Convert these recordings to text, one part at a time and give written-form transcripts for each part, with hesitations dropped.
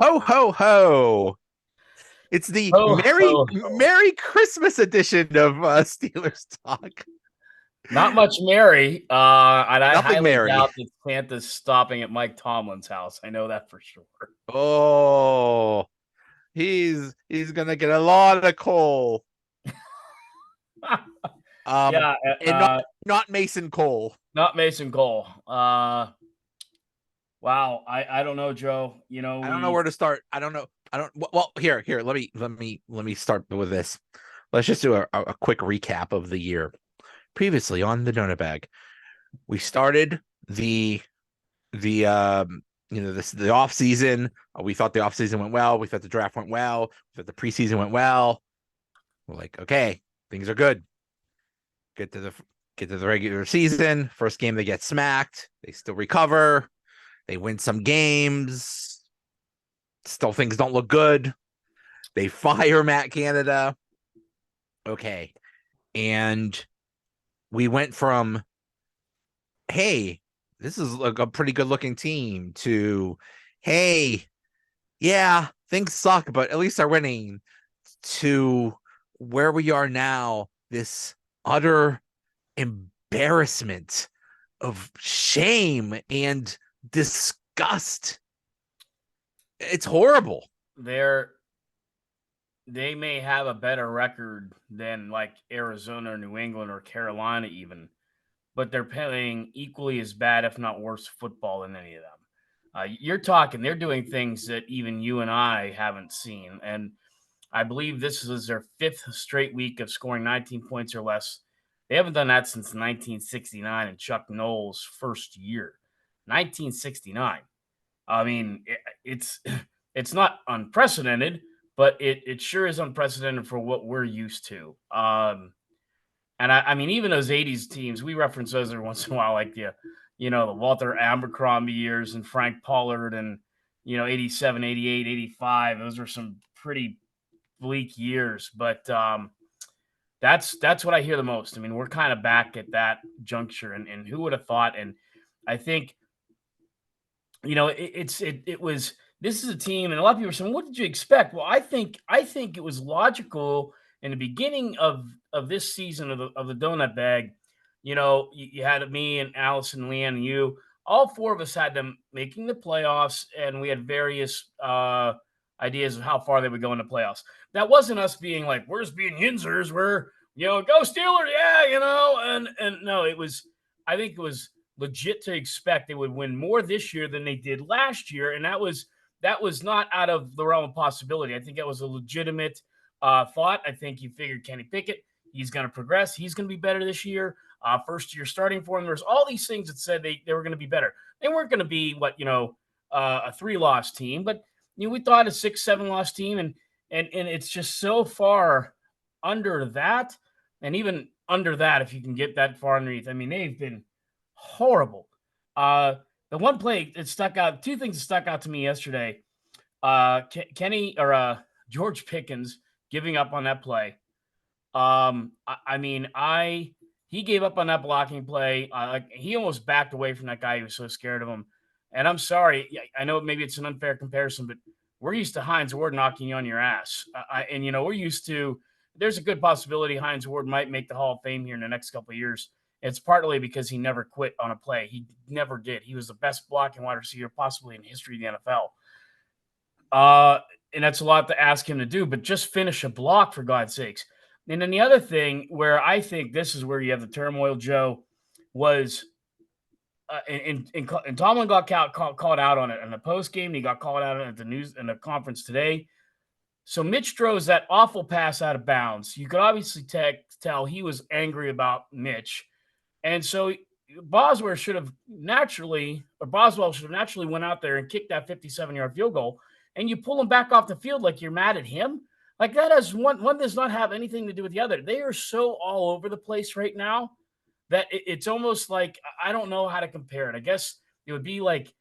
Ho ho ho! It's the Oh, Merry oh, oh. Merry Christmas edition of Steelers Talk. Not much Mary. And I Nothing highly merry. doubt that Santa's stopping at Mike Tomlin's house. I know that for sure. Oh, he's gonna get a lot of coal. Um, Yeah, and not Mason Cole. not Mason Cole. Wow. I don't know, Joe. I don't know where to start. I don't know. I don't. Well, here. Let me start with this. Let's just do a quick recap of the year. Previously on the donut bag, we started the this the off season. We thought the off season went well. We thought the draft went well. We thought the preseason went well. We're like, okay, things are good. Get to the regular season. First game they get smacked. They still recover. They win some games. Still things don't look good. They fire Matt Canada. Okay. And we went from, hey, this is like a pretty good looking team to, hey, yeah, things suck, but at least they're winning, to where we are now, this utter embarrassment of shame and disgust. It's horrible. they're they may have a better record than like Arizona or New England or Carolina even, but they're playing equally as bad, if not worse, football than any of them. You're talking, they're doing things that even you and I haven't seen. And I believe this is their fifth straight week of scoring 19 points or less. They haven't done that since 1969 and Chuck Noll's first year. 1969. I mean, it's it's not unprecedented, but it sure is unprecedented for what we're used to. And I mean, even those 80s teams, we reference those every once in a while, like the Walter Abercrombie years and Frank Pollard and, 87, 88, 85. Those are some pretty bleak years, but that's what I hear the most. I mean, we're kind of back at that juncture, and who would have thought? And I think it was this is a team, and a lot of people are saying, "What did you expect?" Well, I think it was logical in the beginning of this season of the donut bag. You had me and Allison, Leanne, and you. All four of us had them making the playoffs, and we had various ideas of how far they would go in the playoffs. That wasn't us being like, "We're just being Yinzers. We're go Steelers, yeah," and no, it was. I think it was legit to expect they would win more this year than they did last year, and that was not out of the realm of possibility. I think that was a legitimate thought. I think you figured Kenny Pickett, he's going to progress, he's going to be better this year. First year starting for him. There's all these things that said they were going to be better. They weren't going to be a 3-loss team, but we thought a 6-7 loss team, and it's just so far under that, and even under that, if you can get that far underneath. I mean, they've been horrible. The one play that stuck out, two things that stuck out to me yesterday. Kenny or George Pickens giving up on that play. I mean, he gave up on that blocking play. Like he almost backed away from that guy. He was so scared of him. And I'm sorry, I know maybe it's an unfair comparison, but we're used to Hines Ward knocking you on your ass, and we're used to. There's a good possibility Hines Ward might make the Hall of Fame here in the next couple of years. It's partly because he never quit on a play. He never did. He was the best blocking wide receiver possibly in the history of the NFL. Uh, and that's a lot to ask him to do, but just finish a block for God's sakes. And then the other thing where I think this is where you have the turmoil, Joe, was and Tomlin got called out on it in the post game. He got called out at the news in the conference today. So Mitch throws that awful pass out of bounds. You could obviously tell he was angry about Mitch, and so Boswell should have naturally went out there and kicked that 57-yard field goal, and you pull him back off the field like you're mad at him. Like that has one does not have anything to do with the other. They are so all over the place right now that it's almost like I don't know how to compare it. I guess it would be like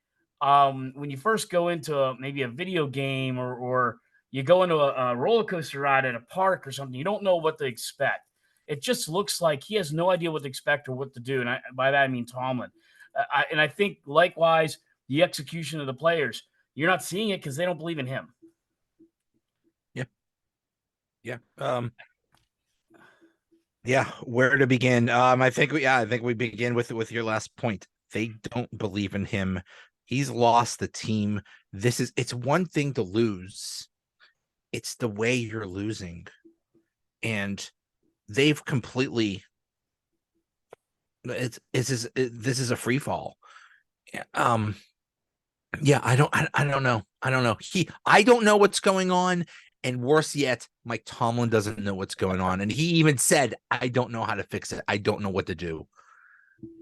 when you first go into maybe a video game or you go into a roller coaster ride at a park or something. You don't know what to expect. It just looks like he has no idea what to expect or what to do. And by that, I mean Tomlin. And I think likewise, the execution of the players. you're not seeing it because they don't believe in him. Yeah. Yeah. Yeah, where to begin? I think we begin with your last point. They don't believe in him. He's lost the team. It's one thing to lose. It's the way you're losing. And they've completely this is a free fall. Um yeah, I don't know. I don't know. I don't know what's going on. And worse yet, Mike Tomlin doesn't know what's going on. And he even said, I don't know how to fix it. I don't know what to do.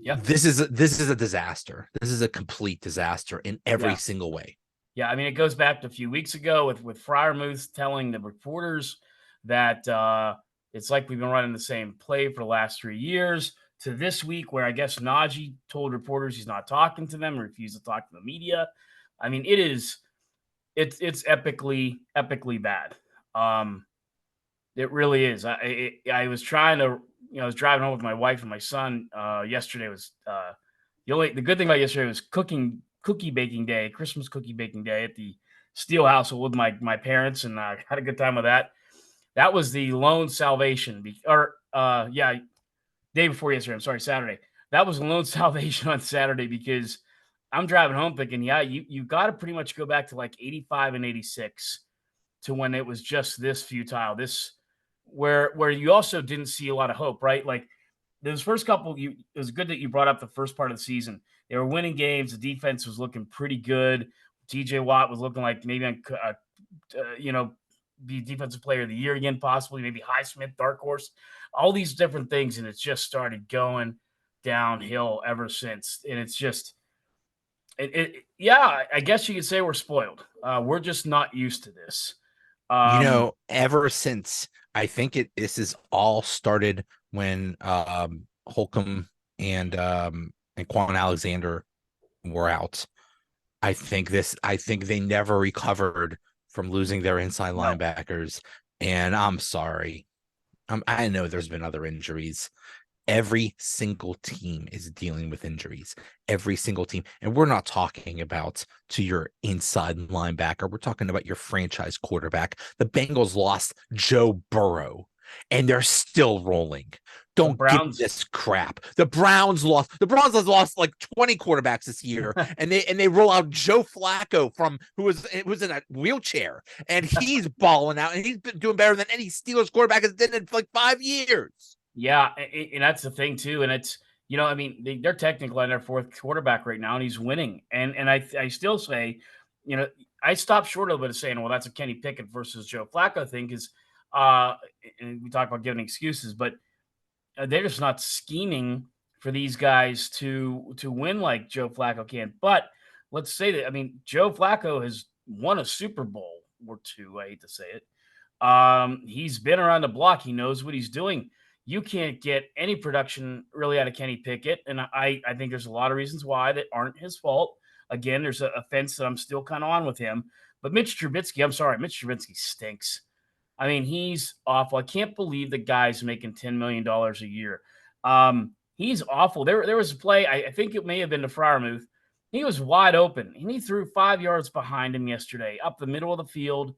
Yep. This is a disaster. This is a complete disaster in every single way. Yeah, I mean, it goes back to a few weeks ago with Fryermuth telling the reporters that it's like we've been running the same play for the last 3 years, to this week where I guess Najee told reporters he's not talking to them, refused to talk to the media. I mean, it's epically bad. It really is. I was trying to, I was driving home with my wife and my son. Yesterday was the good thing about yesterday was cookie baking day, Christmas cookie baking day at the Steele household with my parents, and had a good time with that. That was the lone salvation, day before yesterday. I'm sorry, Saturday. That was the lone salvation on Saturday because I'm driving home thinking, yeah, you got to pretty much go back to like 85 and 86 to when it was just this futile, this where you also didn't see a lot of hope, right? Like those first couple, it was good that you brought up the first part of the season. They were winning games. The defense was looking pretty good. TJ Watt was looking like maybe be defensive player of the year again, possibly maybe Highsmith, dark horse, all these different things, and it's just started going downhill ever since. And it's just, yeah, I guess you could say we're spoiled. We're just not used to this. Ever since this is all started when Holcomb and Quan Alexander were out. I think they never recovered from losing their inside linebackers. And I'm sorry. I know there's been other injuries. Every single team is dealing with injuries. Every single team. And we're not talking about to your inside linebacker. We're talking about your franchise quarterback. The Bengals lost Joe Burrow, and they're still rolling. Don't give me this crap. The Browns have lost like 20 quarterbacks this year, and they roll out Joe Flacco who was in a wheelchair, and he's balling out, and he's been doing better than any Steelers quarterback has done in like 5 years. Yeah, and that's the thing too, and it's I mean they're technically on their fourth quarterback right now, and he's winning, and I still say, I stopped short a little bit of saying, well, that's a Kenny Pickett versus Joe Flacco thing because, and we talk about giving excuses, but they're just not scheming for these guys to win like Joe Flacco can. But let's say that Joe Flacco has won a Super Bowl or two. I hate to say it. He's been around the block. He knows what he's doing. You can't get any production really out of Kenny Pickett. And I think there's a lot of reasons why that aren't his fault. Again, there's a fence that I'm still kind of on with him. But Mitch Trubisky stinks. I mean, he's awful. I can't believe the guy's making $10 million a year. He's awful. There was a play, I think it may have been to Fryermuth. He was wide open, and he threw 5 yards behind him yesterday, up the middle of the field.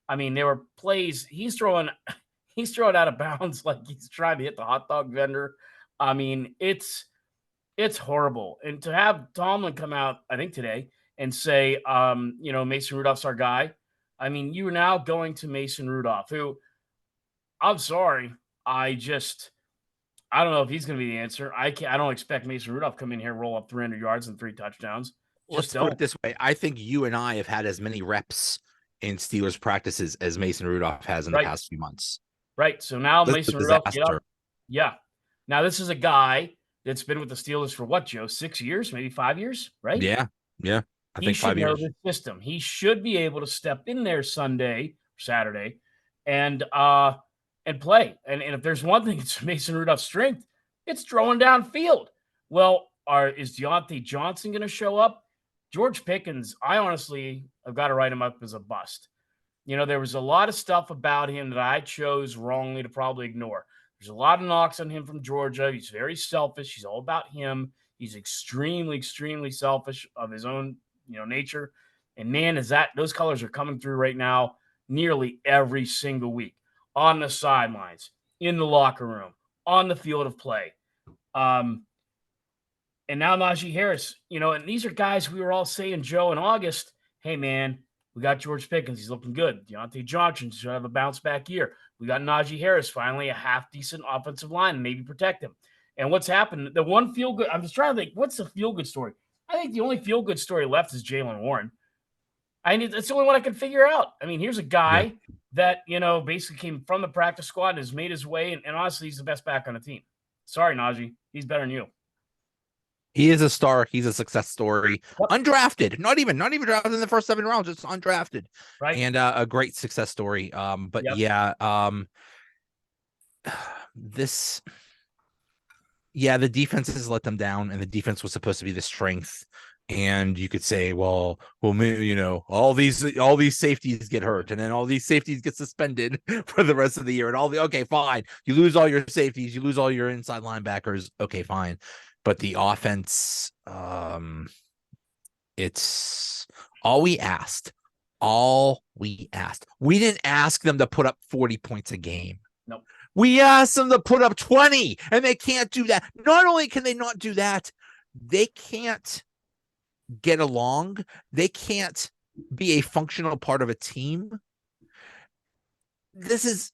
I mean, there were plays. He's throwing out of bounds like he's trying to hit the hot dog vendor. I mean, it's horrible. And to have Tomlin come out, I think today, and say, Mason Rudolph's our guy. I mean, you're now going to Mason Rudolph, who, I'm sorry, I don't know if he's going to be the answer. I don't expect Mason Rudolph to come in here, roll up 300 yards and 3 touchdowns. Let's put it this way. I think you and I have had as many reps in Steelers practices as Mason Rudolph has in the past few months. Right. So now Mason Rudolph, yeah. Now this is a guy that's been with the Steelers for what, Joe? 6 years, maybe 5 years, right? Yeah. I think 5 years. He should know the system. He should be able to step in there Saturday, and play. And if there's one thing it's Mason Rudolph's strength, it's throwing downfield. Well, is Deontay Johnson going to show up? George Pickens, I honestly have got to write him up as a bust. There was a lot of stuff about him that I chose wrongly to probably ignore. There's a lot of knocks on him from Georgia. He's very selfish. He's all about him. He's extremely, extremely selfish of his own, nature. And man, those colors are coming through right now nearly every single week on the sidelines, in the locker room, on the field of play. And now Najee Harris, and these are guys we were all saying, Joe, in August, hey, man, we got George Pickens. He's looking good. Deontay Johnson should have a bounce back year. We got Najee Harris, finally a half decent offensive line, and maybe protect him. And what's happened? The one feel good, I'm just trying to think, what's the feel good story? I think the only feel good story left is Jaylen Warren. It's the only one I can figure out. I mean, here's a guy that, basically came from the practice squad and has made his way. And honestly, he's the best back on the team. Sorry, Najee. He's better than you. He is a star. He's a success story. Yep. Undrafted, not even drafted in the first 7 rounds, just undrafted, right? And a great success story. But yep. The defense has let them down, and the defense was supposed to be the strength. And you could say, well, all these safeties get hurt, and then all these safeties get suspended for the rest of the year, and okay, fine. You lose all your safeties, you lose all your inside linebackers. Okay, fine. But the offense, it's all we asked. We didn't ask them to put up 40 points a game. Nope. We asked them to put up 20, and they can't do that. Not only can they not do that, they can't get along. They can't be a functional part of a team. This is,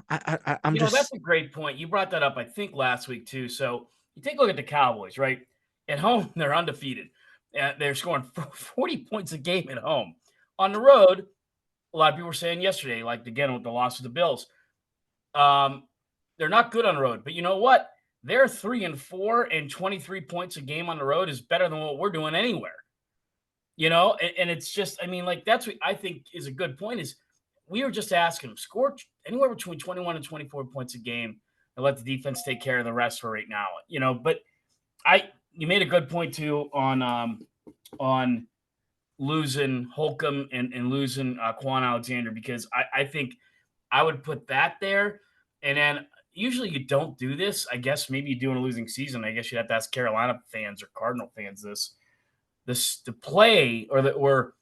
I'm just. That's a great point. You brought that up, I think, last week too. So you take a look at the Cowboys, right? At home, they're undefeated. They're scoring 40 points a game at home. On the road, a lot of people were saying yesterday, like again with the loss of the Bills, they're not good on the road. But you know what? They're 3-4, and 23 points a game on the road is better than what we're doing anywhere. And it's just, that's what I think is a good point is we were just asking them, score anywhere between 21 and 24 points a game and let the defense take care of the rest for right now. But you made a good point too on losing Holcomb and losing Quan Alexander, because I think I would put that there. And then usually you don't do this. I guess maybe you do in a losing season. I guess you'd have to ask Carolina fans or Cardinal fans the play or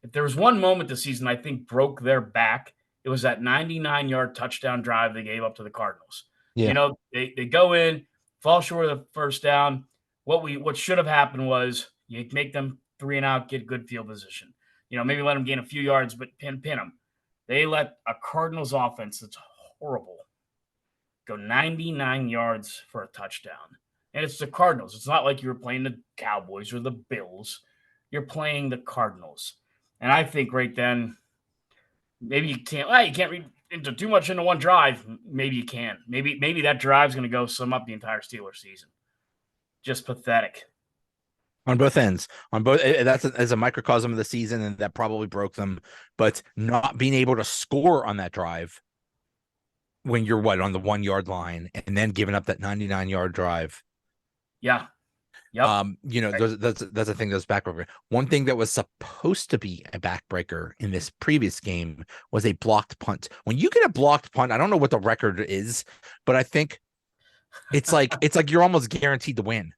if there was one moment this season I think broke their back, it was that 99-yard touchdown drive they gave up to the Cardinals. Yeah. They go in, fall short of the first down. What should have happened was you make them 3 and out, get good field position. Maybe let them gain a few yards, but pin them. They let a Cardinals offense that's horrible go 99 yards for a touchdown. And it's the Cardinals. It's not like you were playing the Cowboys or the Bills. You're playing the Cardinals. And I think right then, maybe you can't read into too much into one drive. Maybe you can. Maybe that drive's going to go sum up the entire Steelers season. Just pathetic. On both ends. That's as a microcosm of the season, and that probably broke them. But not being able to score on that drive when you're on the 1 yard line, and then giving up that 99-yard drive. Yeah. Yep. That's a thing that's backbreaker. One thing that was supposed to be a backbreaker in this previous game was a blocked punt. When you get a blocked punt, I don't know what the record is, but I think it's like you're almost guaranteed to win.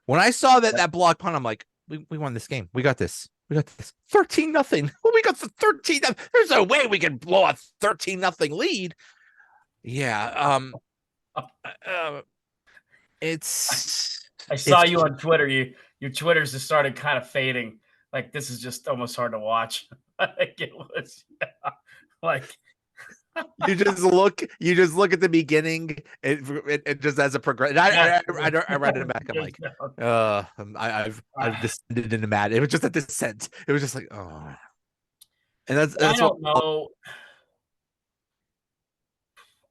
When I saw that blocked punt, I'm like, we won this game. We got this. 13-0. We got the 13. There's no way we can blow a 13-0 lead. Yeah. I saw you on Twitter. Your Twitter's just started kind of fading. Like, this is just almost hard to watch. Like it was like you just look at the beginning. It just as a progression. I read it back. I'm like, I've descended into mad. It was just a descent. It was just like, oh, and that's I don't know.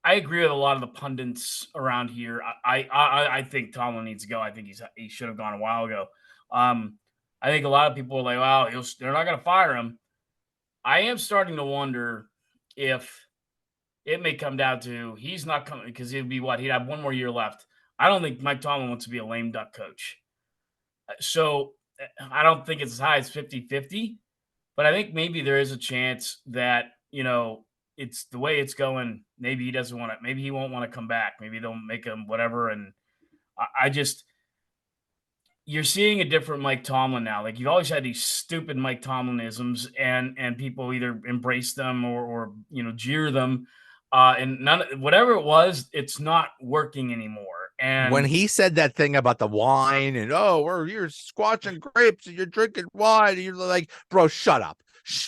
I agree with a lot of the pundits around here. I think Tomlin needs to go. I think he should have gone a while ago. I think a lot of people are like, "Wow, they're not going to fire him." I am starting to wonder if it may come down to he's not coming because he'd be what? He'd have 1 more year left. I don't think Mike Tomlin wants to be a lame duck coach. So I don't think it's as high as 50-50, but I think maybe there is a chance that, it's the way it's going. Maybe he doesn't want to, maybe he won't want to come back. Maybe they'll make him whatever. And you're seeing a different Mike Tomlin now. Like, you've always had these stupid Mike Tomlinisms, and people either embrace them or jeer them. And whatever it was, it's not working anymore. When And he said that thing about the wine and you're squashing grapes and you're drinking wine, and you're like, bro, shut up.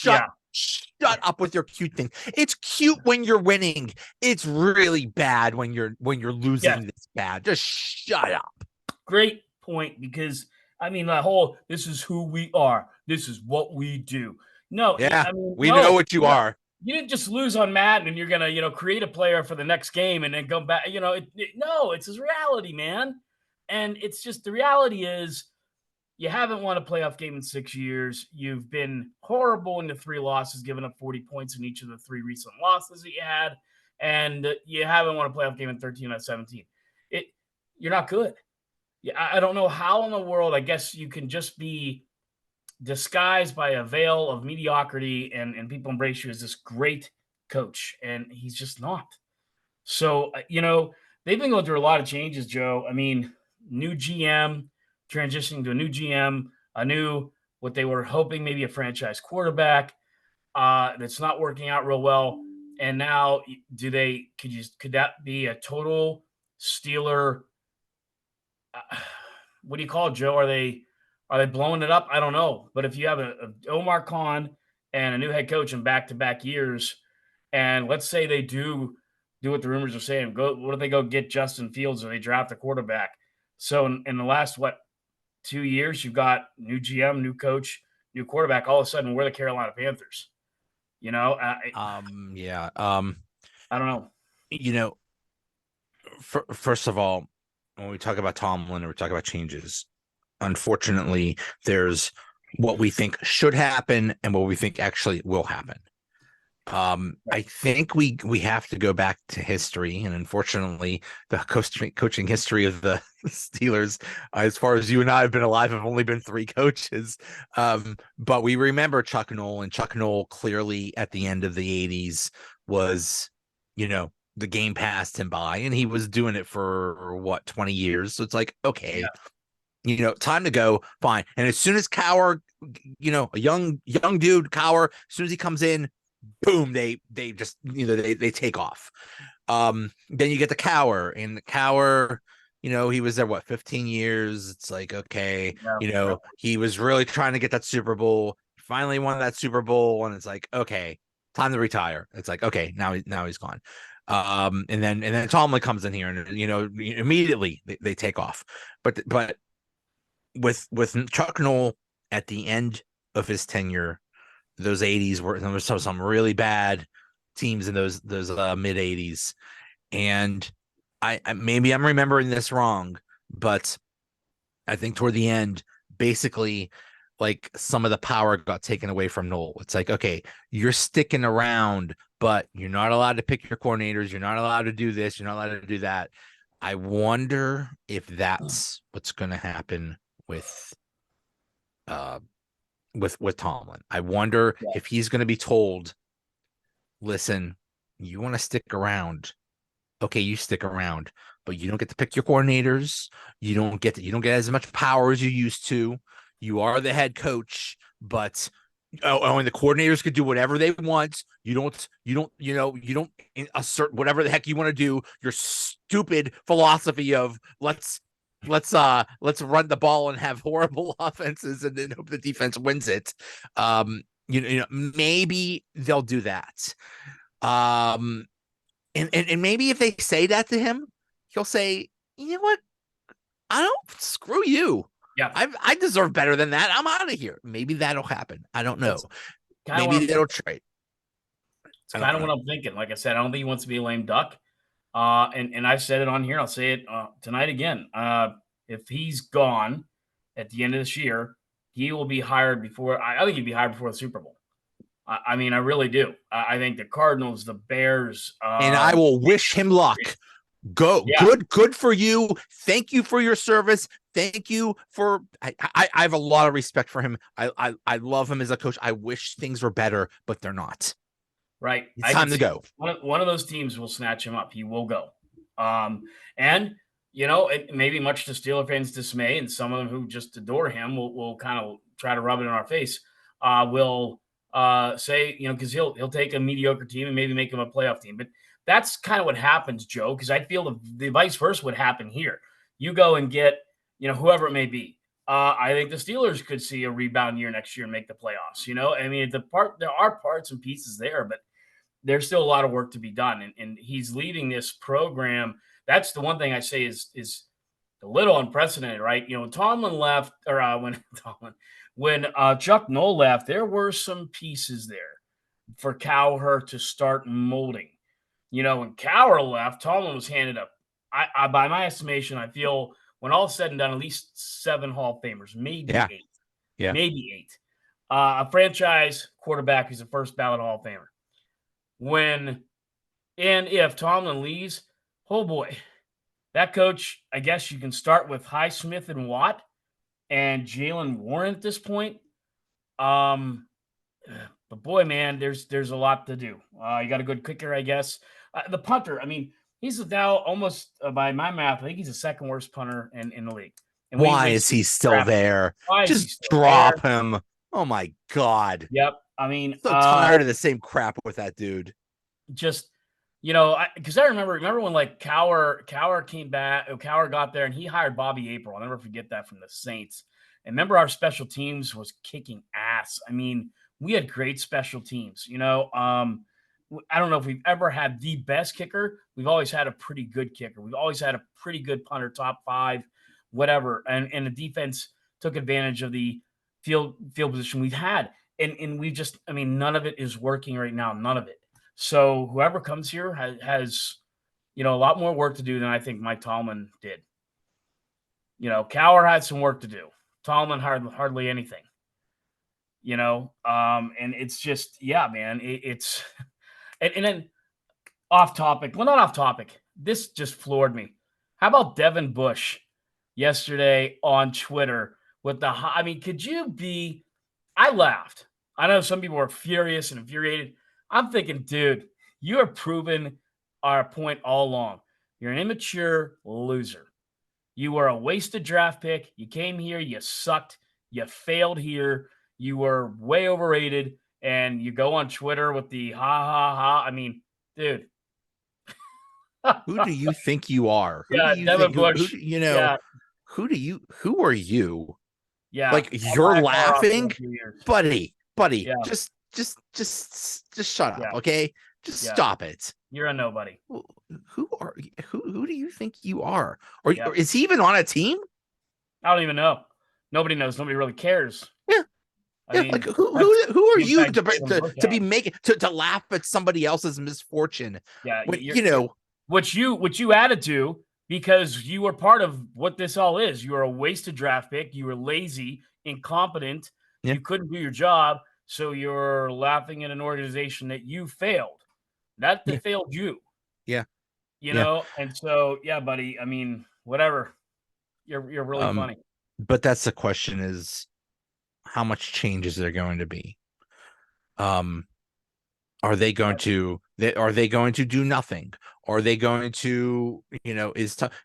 yeah, Shut up with your cute thing. It's cute when you're winning. It's really bad when you're yes, losing this bad. Just shut up. great point. Because I mean, the whole "this is who we are, this is what we do." No, Yeah, I mean, we know no, what you are. you didn't just lose on Madden and you're gonna, create a player for the next game and then go back. No, it's his reality, man. And it's just, the reality is, you haven't won a playoff game in 6 years. You've been horrible in the 3 losses, giving up 40 points in each of the 3 recent losses that you had, and you haven't won a playoff game in 13 out of 17. It, you're not good. Yeah, I don't know how in the world. I guess you can just be disguised by a veil of mediocrity, and people embrace you as this great coach, and he's just not. So, they've been going through a lot of changes, Joe. I mean, new GM, transitioning to a new GM, a new, what they were hoping, maybe a franchise quarterback, that's not working out real well. And now, could that be a total Steeler? What do you call it, Joe? Are they blowing it up? I don't know. But if you have a Omar Khan and a new head coach in back-to-back years, and let's say they do what the rumors are saying, what if they go get Justin Fields or they draft a quarterback? So in the last 2 years, you've got new GM, new coach, new quarterback. All of a sudden, we're the Carolina Panthers. Yeah. I don't know. You know, first of all, when we talk about Tomlin or we talk about changes, unfortunately, there's what we think should happen and what we think actually will happen. I think we have to go back to history, and unfortunately, the coaching history of the Steelers, as far as you and I have been alive, have only been 3 coaches. But we remember Chuck Noll, and Chuck Noll clearly at the end of the '80s was, the game passed him by, and he was doing it for 20 years. So it's like, okay, time to go, fine. And as soon as Cowher, a young dude, Cowher, as soon as he comes in, boom, they just they take off. Then you get the Cowher, and the Cowher, he was there 15 years. It's like, okay, Yeah, he was really trying to get that Super Bowl, finally won that Super Bowl, and it's like, okay, time to retire. It's like, okay, now he's gone. And then Tomlin comes in here, and immediately they take off. But with Chuck Noll at the end of his tenure, those '80s there was some really bad teams in those mid '80s, and I maybe I'm remembering this wrong, but I think toward the end, basically, like, some of the power got taken away from Noel. It's like, okay, you're sticking around, but you're not allowed to pick your coordinators. You're not allowed to do this. You're not allowed to do that. I wonder if that's what's going to happen with uh with Tomlin. I wonder yeah, if he's going to be told, listen, you want to stick around. Okay, you stick around, but you don't get to pick your coordinators. You don't get as much power as you used to. You are the head coach, but and the coordinators could do whatever they want. You don't assert whatever the heck you want to do. Your stupid philosophy of let's run the ball and have horrible offenses and then hope the defense wins it. Maybe they'll do that. And maybe if they say that to him, he'll say, you know what? I don't, screw you. yeah. I deserve better than that. I'm out of here. Maybe that'll happen. I don't know. That's kind of what Maybe I'm they'll thinking. trade. It's I kind don't of what know. I'm thinking. Like I said, I don't think he wants to be a lame duck. And I've said it on here. I'll say it tonight again. If he's gone at the end of this year, he will be hired before. I think he'd be hired before the Super Bowl. I mean, I really do. I think the Cardinals, the Bears. And I will wish him luck. Go, Yeah, good for you. Thank you for your service. Thank you for. I have a lot of respect for him. I love him as a coach. I wish things were better, but they're not. right. It's I can time to see go. one of those teams will snatch him up. He will go. And and maybe much to Steeler fans' dismay, and some of them who just adore him will kind of try to rub it in our face. Will say, because he'll take a mediocre team and maybe make him a playoff team. But that's kind of what happens, Joe. Because I feel the vice versa would happen here. You go and get whoever it may be. I think the Steelers could see a rebound year next year and make the playoffs. I mean, there are parts and pieces there, but there's still a lot of work to be done. And he's leading this program. That's the one thing I say is a little unprecedented, right? When Tomlin left, or when Chuck Noll left, there were some pieces there for Cowher to start molding. When Cowher left, Tomlin was handed up. By my estimation, I feel when all said and done, at least 7 Hall of Famers, maybe 8, maybe 8. A franchise quarterback who's a first ballot Hall of Famer. When and if Tomlin leaves, oh boy, that coach, I guess you can start with Highsmith and Watt and Jalen Warren at this point. But boy, man, there's a lot to do. You got a good kicker, I guess. The punter, I mean, he's now almost, by my math, I think he's the second worst punter in the league. And why is he still there? Just drop him. Oh my God. Yep. I mean, so tired of the same crap with that dude. Just, because I remember when like Cowher came back, Cowher got there and he hired Bobby April. I'll never forget that, from the Saints. And remember, our special teams was kicking ass. I mean, we had great special teams. I don't know if we've ever had the best kicker. We've always had a pretty good kicker. We've always had a pretty good punter, top 5, whatever. And the defense took advantage of the field position we've had. And we just, I mean, none of it is working right now. None of it. So whoever comes here has a lot more work to do than I think Mike Tomlin did. Cowher had some work to do. Tomlin hardly anything. And it's just, yeah, man, it's and then off topic. Well, not off topic. This just floored me. How about Devin Bush yesterday on Twitter with could you be? I laughed. I know some people were furious and infuriated. I'm thinking, dude, you are proving our point all along. You're an immature loser. You were a wasted draft pick. You came here, you sucked, you failed here, you were way overrated, and you go on Twitter with the ha ha ha. I mean, dude. Who do you think you are? Devin Bush. Who are you? Yeah. Like, you're laughing, buddy. Yeah. Just shut up, okay? Just stop it. You're a nobody. Who do you think you are? Or is he even on a team? I don't even know. Nobody knows. Nobody really cares. Yeah. I mean, like, who are you to be making to laugh at somebody else's misfortune? Yeah, which you added to, because you were part of what this all is. You were a wasted draft pick. You were lazy, incompetent. Yeah. You couldn't do your job. So you're laughing at an organization that you failed, not that failed you. Yeah. And so, yeah, buddy, I mean, whatever. You're really funny. But that's the question, is how much change is there going to be? Are they going to do nothing? Are they going to,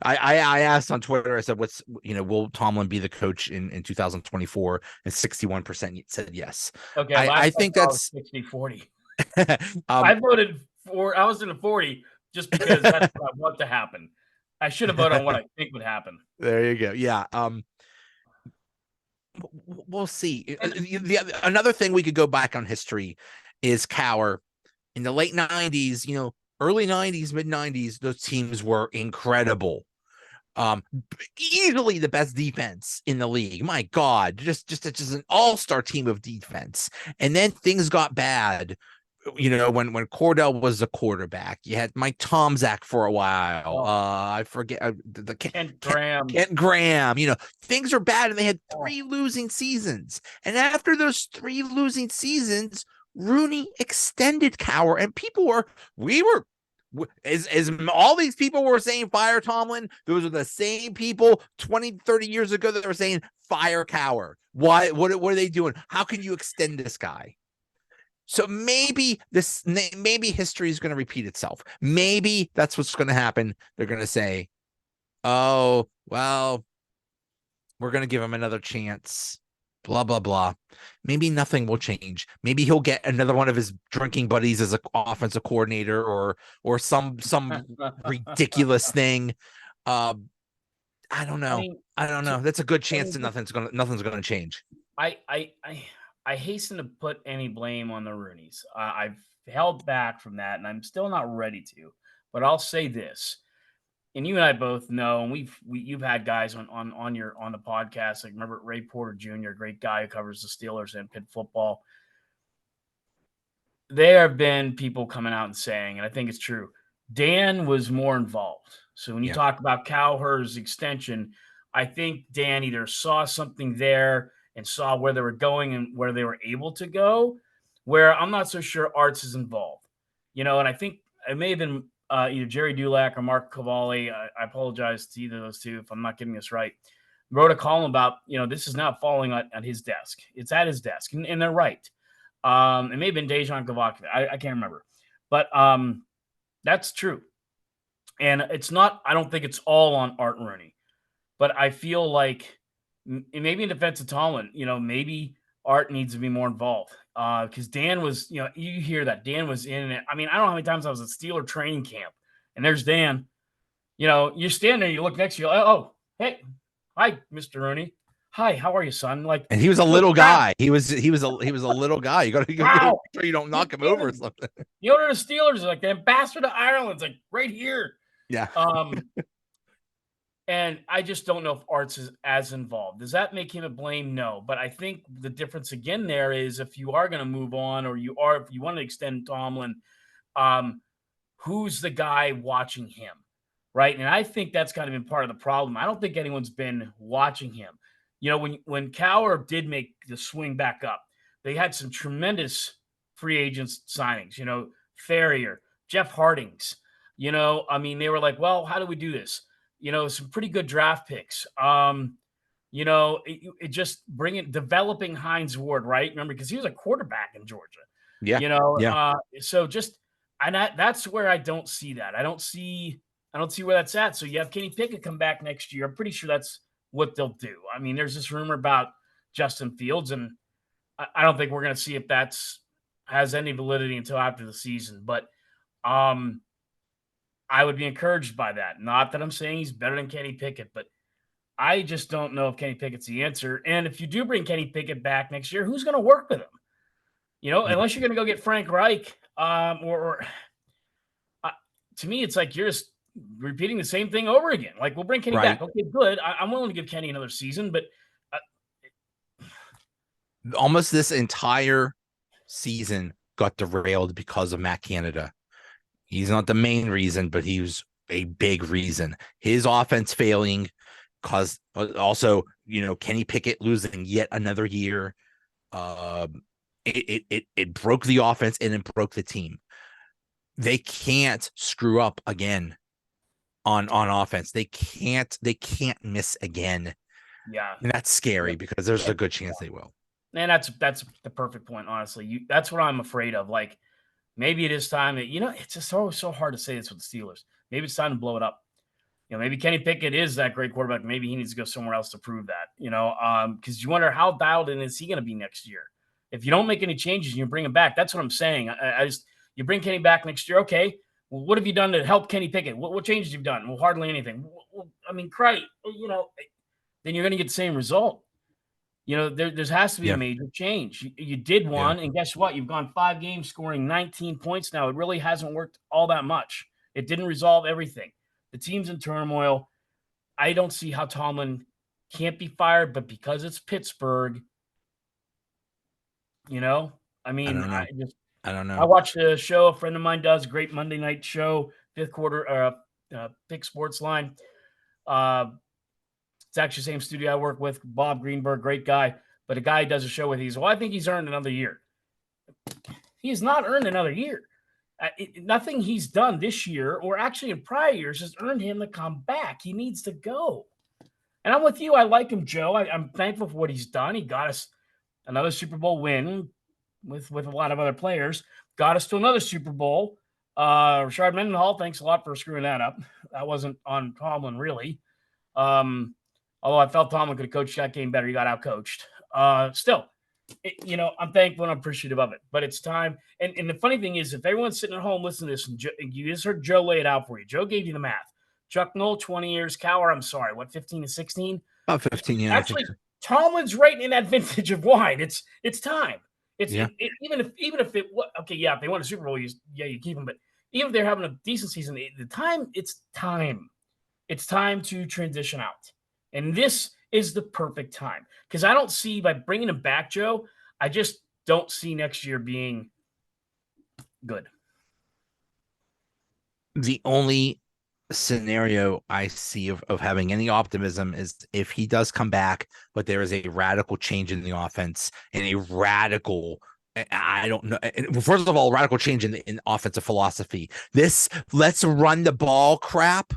I asked on Twitter, I said, will Tomlin be the coach in 2024? And 61% said yes. Okay. I think that's 60-40. I voted I was in the 40 just because that's what I want to happen. I should have voted on what I think would happen. There you go. Yeah. We'll see. Another thing we could go back on history is Cowher in the late 90s, early 90s, mid 90s. Those teams were incredible. Easily the best defense in the league. My God, just an all-star team of defense. And then things got bad. When Cordell was the quarterback, you had Mike Tomczak for a while. I forget the Kent Graham. Things are bad, and they had 3 losing seasons. And after those 3 losing seasons, Rooney extended Cowher, and as all these people were saying fire Tomlin, those are the same people 20, 30 years ago that were saying fire Cowher. Why? What are they doing? How can you extend this guy? So maybe history is going to repeat itself. Maybe that's what's going to happen. They're going to say, oh, well, we're going to give him another chance. Blah, blah, blah. Maybe nothing will change. Maybe he'll get another one of his drinking buddies as an offensive coordinator or some ridiculous thing. Uh, I don't I know. mean, I don't to, know. That's a good I chance mean, that nothing's gonna change. I, I, I, I hasten to put any blame on the Roonies. I've held back from that, and I'm still not ready to. But I'll say this, and you and I both know, and you've had guys on the podcast, like remember Ray Porter Jr., great guy who covers the Steelers and Pitt football. There have been people coming out and saying, and I think it's true, Dan was more involved. So when you Yeah. talk about Cowherd's extension, I think Dan either saw something there and saw where they were going and where they were able to go, where I'm not so sure Arts is involved. And I think it may have been either Jerry Dulac or Mark Cavalli. I apologize to either of those two if I'm not getting this right. Wrote a column about, this is now falling on his desk. It's at his desk, and they're right. It may have been Dejan Gavak. I can't remember, but that's true. And it's not. I don't think it's all on Art Rooney, but I feel like maybe in defense of Tomlin, maybe Art needs to be more involved because Dan was. You hear that Dan was in it. I mean, I don't know how many times I was at Steeler training camp, and there's Dan. You stand there, you look next to you. Oh, hey, hi, Mr. Rooney. Hi, how are you, son? Like, And he was a good, little wow, guy. He was a little guy. You gotta make wow. sure you don't You're knock him over or standing something. The owner of the Steelers is like the ambassador to Ireland. It's like right here. Yeah. Um, and I just don't know if Arts is as involved. Does that make him a blame? No. But I think the difference again there is if you are going to move on or if you want to extend Tomlin, um, who's the guy watching him? Right. And I think that's kind of been part of the problem. I don't think anyone's been watching him. When Cower did make the swing back up, they had some tremendous free agents signings, Farrier, Jeff Hardings, I mean, they were like, well, how do we do this? Some pretty good draft picks. It just developing Hines Ward, right? Remember, because he was a quarterback in Georgia, Yeah. Yeah. so just, and that's where I don't see that. I don't see where that's at. So you have Kenny Pickett come back next year. I'm pretty sure that's what they'll do. I mean, there's this rumor about Justin Fields, and I don't think we're going to see if that's has any validity until after the season. But I would be encouraged by that. Not that I'm saying he's better than Kenny Pickett, but I just don't know if Kenny Pickett's the answer. And if you do bring Kenny Pickett back next year, who's going to work with him? Yeah. Unless you're going to go get Frank Reich, or to me, it's like you're just repeating the same thing over again. Like, we'll bring Kenny Right. back. Okay, good. I'm willing to give Kenny another season, but Almost this entire season got derailed because of Matt Canada. He's not the main reason, but he was a big reason. His offense failing caused also, Kenny Pickett losing yet another year. It broke the offense and it broke the team. They can't screw up again on offense. They can't miss again. yeah. And that's scary Yeah. because there's a good chance they will. And that's the perfect point, honestly. That's what I'm afraid of. Like, maybe it is time that, it's just so hard to say this with the Steelers. Maybe it's time to blow it up. Maybe Kenny Pickett is that great quarterback. Maybe he needs to go somewhere else to prove that, because you wonder how dialed in is he going to be next year? If you don't make any changes and you bring him back, that's what I'm saying. You bring Kenny back next year. Okay. Well, what have you done to help Kenny Pickett? What changes have you done? Well, hardly anything. Well, I mean, then you're going to get the same result. There has to be a Yeah. major change. You did Yeah. one, and guess what? You've gone 5 games scoring 19 points now. It really hasn't worked all that much. It didn't resolve everything. The team's in turmoil. I don't see how Tomlin can't be fired, but because it's Pittsburgh, I mean, I don't I know. watched a show a friend of mine does, a great Monday night show, fifth quarter, Pick Sports Line. It's actually the same studio I work with, Bob Greenberg, great guy. But a guy does a show with, he's, well, I think he's earned another year. He has not earned another year. Nothing he's done this year, or actually in prior years, has earned him to come back. He needs to go. And I'm with you. I like him, Joe. I'm thankful for what he's done. He got us another Super Bowl win with a lot of other players. Got us to another Super Bowl. Rashard Mendenhall, thanks a lot for screwing that up. That wasn't on Tomlin, really. Although I felt Tomlin could have coached that game better, he got out coached. Still, I'm thankful and appreciative of it, but it's time. And the funny thing is, if everyone's sitting at home listening to this, and you just heard Joe lay it out for you, Joe gave you the math. Chuck Noll, 20 years. Cowher, I'm sorry, what, 15 to 16? About 15, yeah, Actually, I think. Tomlin's right in that vintage of wine. It's time. Yeah. Even if it okay, yeah, if they won a Super Bowl, you keep them. But even if they're having a decent season, it's time. It's time to transition out, and this is the perfect time because I don't see by bringing him back, Joe. I just don't see next year being good. The only scenario I see of having any optimism is if he does come back, but there is a radical change in the offense and a radical, I don't know. First of all, radical change in offensive philosophy. This let's run the ball crap.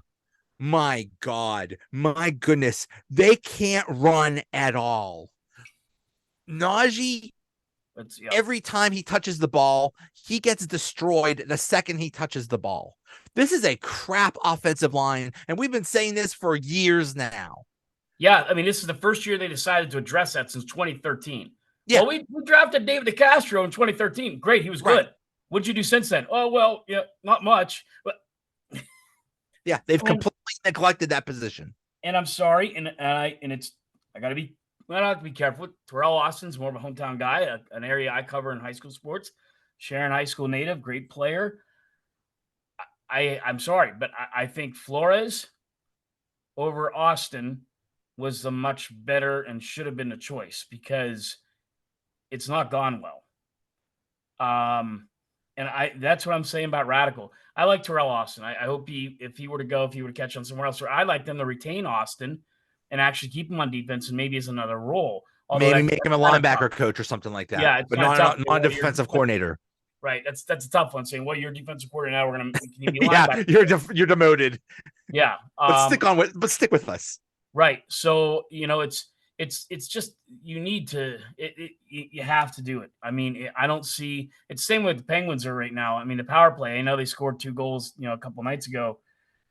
My God, my goodness, they can't run at all. Najee, every time he touches the ball, he gets destroyed the second he touches the ball. This is a crap offensive line, and we've been saying this for years now. Yeah, I mean, this is the first year they decided to address that since 2013. Yeah. Well, we drafted David DeCastro in 2013. Great, he was good. What'd you do since then? Oh, well, yeah, not much. But yeah, they've completely neglected that position. And I'm sorry, I gotta be careful. Terrell Austin's more of a hometown guy, an area I cover in high school sports. Sharon High School native, great player. I'm sorry, but I think Flores over Austin was the much better and should have been the choice because it's not gone well. And that's what I'm saying about radical. I like Terrell Austin. I hope if he were to catch on somewhere else. Or I'd like them to retain Austin and actually keep him on defense and maybe as another role. Although maybe make him a linebacker coach or something like that. Yeah, but not a defensive coordinator. Right. That's a tough one. Saying, well, you're a defensive coordinator. Now can you be linebacker? You're demoted. Yeah. But stick with us. Right. So, it's just you need to you have to do it. I mean, I don't see it's the same way the Penguins are right now. I mean, the power play, I know they scored 2 goals, a couple nights ago,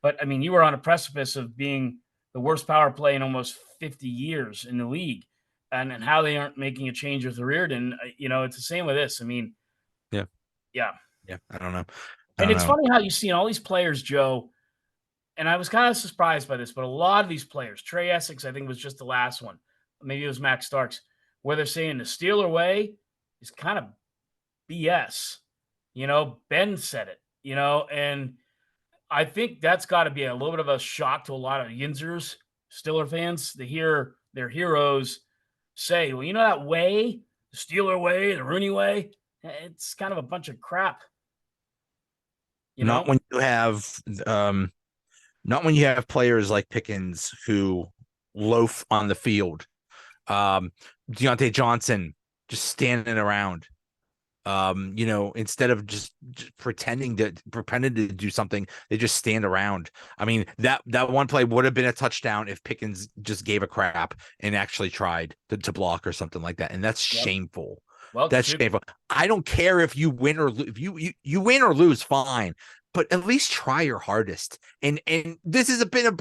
but I mean, you were on a precipice of being the worst power play in almost 50 years in the league, and how they aren't making a change with Reardon. It's the same with this. I mean, yeah. I don't know. And it's funny how you see all these players, Joe. And I was kind of surprised by this, but a lot of these players, Trey Essex, I think was just the last one. Maybe it was Max Starks, where they're saying the Steeler way is kind of BS. Ben said it, and I think that's got to be a little bit of a shock to a lot of Yinzers, Steeler fans, to hear their heroes say, well, that way, the Steeler way, the Rooney way, it's kind of a bunch of crap. Not when you have players like Pickens who loaf on the field. Deontay Johnson just standing around. Instead of just pretending to do something, they just stand around. I mean, that one play would have been a touchdown if Pickens just gave a crap and actually tried to block or something like that. And that's shameful. Well, that's shameful. I don't care if you win or lose. If you win or lose, fine. But at least try your hardest. And this has been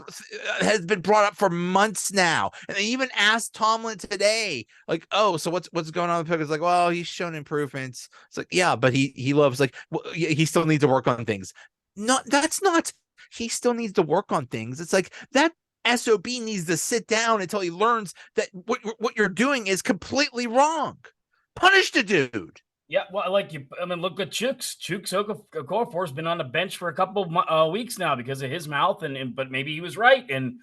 brought up for months now. And they even asked Tomlin today, like, oh, so what's going on with Pickens? Like, well, he's shown improvements. It's like, yeah, but he loves, like, well, he still needs to work on things. No, that's not. He still needs to work on things. It's like that SOB needs to sit down until he learns that what you're doing is completely wrong. Punish the dude. Yeah, well, look at Chooks. Chooks Okorafor's been on the bench for a couple of weeks now because of his mouth, but maybe he was right. And,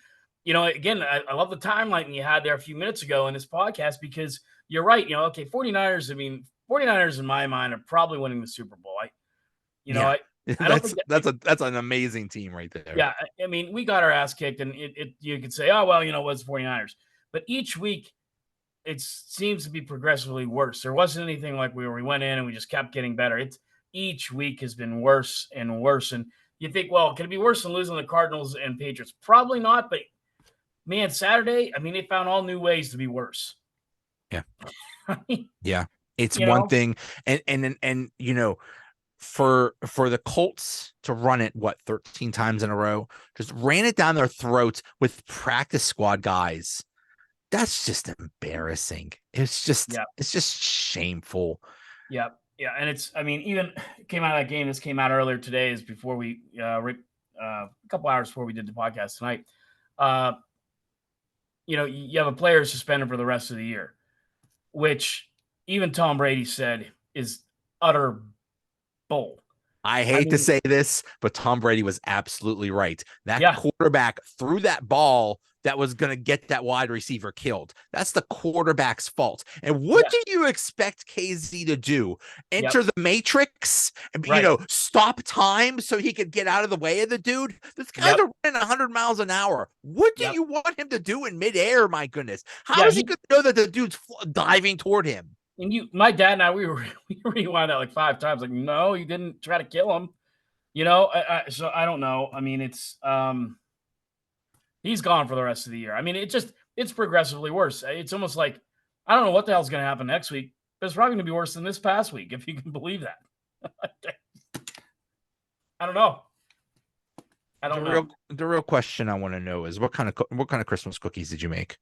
again, I love the timeline you had there a few minutes ago in this podcast because you're right. 49ers in my mind are probably winning the Super Bowl. That's an amazing team right there. Yeah, I mean, we got our ass kicked, and you could say, oh, well, what's 49ers? But each week, it seems to be progressively worse. There wasn't anything like we went in and we just kept getting better. Each week has been worse and worse. And you think, well, can it be worse than losing the Cardinals and Patriots? Probably not. But man, Saturday, I mean, they found all new ways to be worse. Yeah. Yeah. It's one thing. And for the Colts to run it 13 times in a row, just ran it down their throats with practice squad guys. That's just embarrassing. It's just shameful. Yeah. Yeah. And I mean, even it came out of that game. This came out earlier today, is before we, a couple hours before we did the podcast tonight. You have a player suspended for the rest of the year, which even Tom Brady said is utter bull. I hate to say this, but Tom Brady was absolutely right. That quarterback threw that ball that was going to get that wide receiver killed. That's the quarterback's fault. And what do you expect KZ to do? Enter the matrix and, stop time so he could get out of the way of the dude? This guy's running 100 miles an hour. What do you want him to do in midair? My goodness. How is he going to know that the dude's diving toward him? And my dad and I, we rewound that like 5 times. Like, no, you didn't try to kill him. So I don't know. I mean, it's he's gone for the rest of the year. I mean, it's progressively worse. It's almost like I don't know what the hell's going to happen next week, but it's probably going to be worse than this past week, if you can believe that. I don't know. The real question I want to know is what kind of Christmas cookies did you make?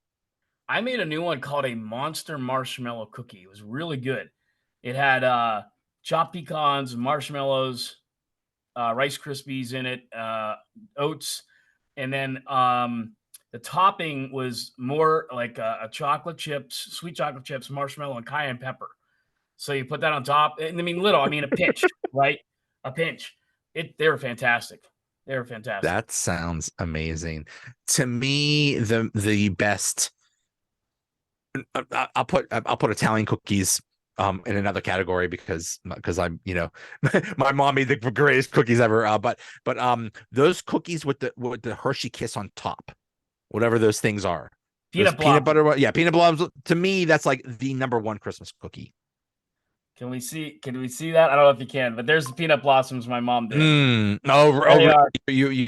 I made a new one called a Monster Marshmallow Cookie. It was really good. It had chopped pecans, marshmallows, Rice Krispies in it, oats, and then the topping was more like a chocolate chips, sweet chocolate chips, marshmallow, and cayenne pepper. So you put that on top. And I mean, a pinch, right? A pinch. They were fantastic. They were fantastic. That sounds amazing. To me, the best. I'll put Italian cookies in another category because I'm my mom made the greatest cookies ever. But those cookies with the Hershey Kiss on top, whatever those things are, peanut butter, peanut blossoms. To me, that's like the number one Christmas cookie. Can we see that? I don't know if you can, but there's the peanut blossoms my mom did. You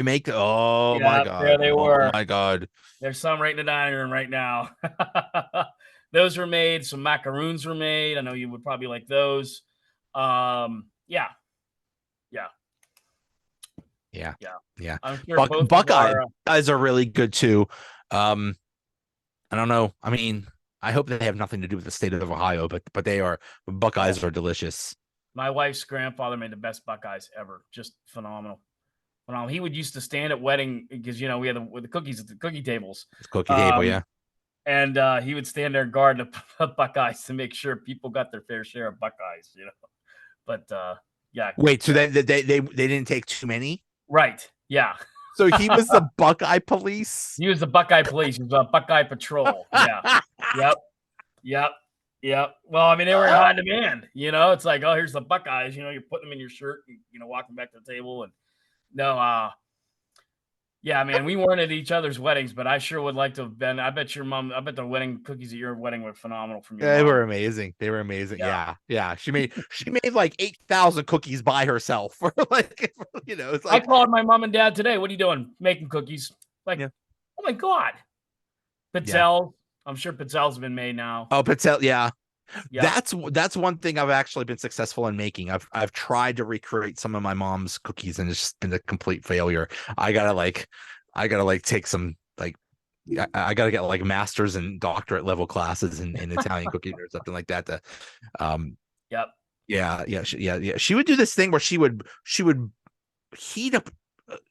make my god, there they were. Oh my god, there's some right in the dining room right now. Those were made. Some macaroons were made. I know you would probably like those. Yeah. I'm sure Buckeyes are really good too. I don't know. I mean, I hope they have nothing to do with the state of Ohio, but Buckeyes are delicious. My wife's grandfather made the best Buckeyes ever. Just phenomenal. He would used to stand at wedding because we had the cookies at the cookie tables. Yeah. And he would stand there and guard the Buckeyes to make sure people got their fair share of Buckeyes. But yeah. Wait, so they didn't take too many? Right. Yeah. So he was the Buckeye police? He was the Buckeye police. He was a Buckeye patrol. Yeah. Yep. Well, I mean, they were in high demand. It's like, oh, here's the Buckeyes. You're putting them in your shirt and, walking back to the table. And no, yeah, man, we weren't at each other's weddings, but I sure would like to have been. I bet the wedding cookies at your wedding were phenomenal from your mom. They were amazing. Yeah. She made like 8,000 cookies by herself. It's like, I called my mom and dad today. What are you doing? Making cookies. Like, oh my God. Pizzelle. I'm sure pizzelles have been made now. Oh, pizzelle, yeah. That's one thing I've actually been successful in making. I've tried to recreate some of my mom's cookies and it's just been a complete failure. I gotta take some I gotta get like master's and doctorate level classes in Italian cooking or something like that to she would do this thing where she would heat up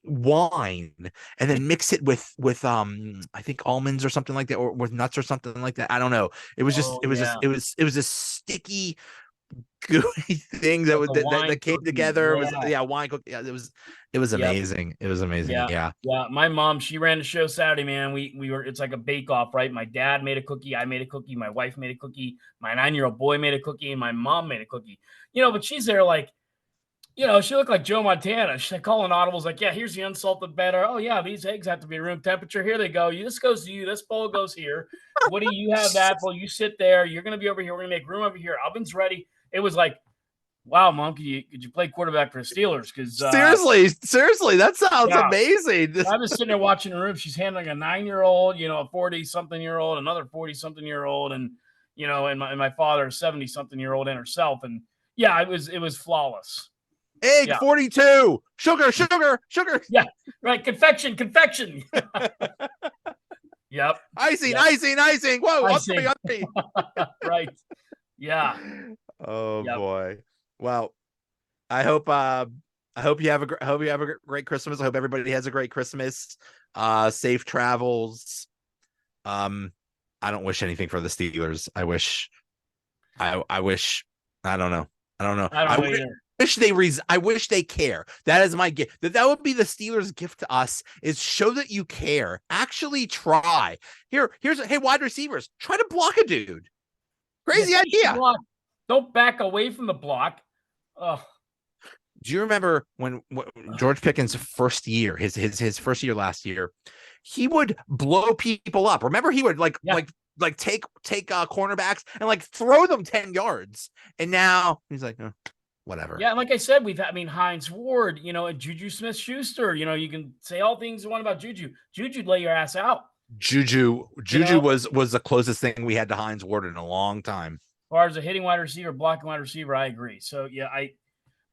wine and then mix it with I think almonds or something like that, or with nuts or something like that. I don't know. It was a sticky gooey thing that came together. Wine cookie. Yeah, it was amazing. It was amazing. Yeah. My mom, she ran the show Saturday, man. We were, it's like a bake off, right? My dad made a cookie, I made a cookie, my wife made a cookie, my 9-year-old boy made a cookie, and my mom made a cookie. But she's there like, she looked like Joe Montana. She's calling audibles like, yeah, here's the unsalted batter. Oh, yeah, these eggs have to be room temperature. Here they go. This goes to you. This bowl goes here. Woody, you have that bowl. You sit there. You're going to be over here. We're going to make room over here. Oven's ready. It was like, wow, Mom, could you play quarterback for the Steelers? Because seriously, that sounds amazing. I was sitting there watching the room. She's handling a 9-year-old, a 40-something-year-old, another 40-something-year-old, and and my father, a 70-something-year-old, and herself. And yeah, it was flawless. Egg Yeah. 42. Sugar, sugar, sugar. Yeah. Right. Confection. Yep. Icing, Yep. icing, icing. Whoa, I up three, see. up three. Right. Yeah. Oh Yep. boy. Well, I hope you have a great Christmas. I hope everybody has a great Christmas. Safe travels. I don't wish anything for the Steelers. I wish I don't know. I don't know. I don't know either. I wish they care. That is my gift. That would be the Steelers' gift to us, is show that you care. Actually try. Hey, wide receivers, try to block a dude. Yeah, Crazy finish the idea. block. Don't back away from the block. Oh, Do you remember when George Pickens' first year, his first year last year, he would blow people up. Remember, he would yeah. take cornerbacks and like throw them 10 yards. And now he's like, oh, whatever. Yeah, like I said, Hines Ward, and Juju Smith-Schuster. You can say all things you want about Juju. Juju'd lay your ass out. Juju was the closest thing we had to Hines Ward in a long time. As far as a hitting wide receiver, blocking wide receiver, I agree. So yeah,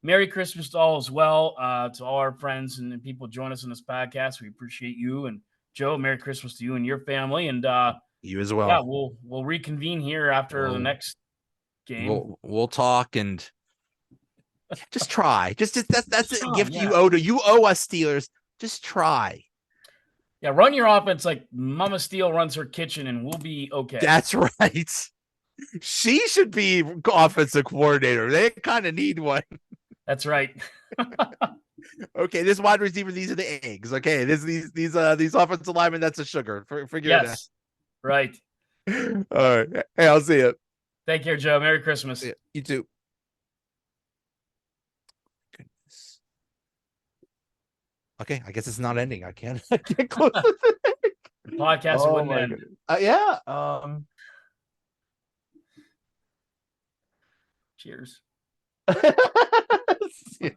Merry Christmas to all as well, to all our friends and people join us in this podcast. We appreciate you. And Joe, Merry Christmas to you and your family. And you as well. Yeah, we'll reconvene here after the next game. We'll talk and just try. That's a gift yeah. you owe us, Steelers. Just try. Yeah, run your offense like Mama Steele runs her kitchen, and we'll be okay. That's right. She should be offensive coordinator. They kind of need one. That's right. Okay, this wide receiver, these are the eggs. Okay, these offensive linemen, that's a sugar. Figure it out. Right. All right. Hey, I'll see you. Take care, Joe. Merry Christmas. Yeah, you too. Goodness. Okay, I guess it's not ending. I can't close the podcast wouldn't end. Yeah. Cheers. Yeah.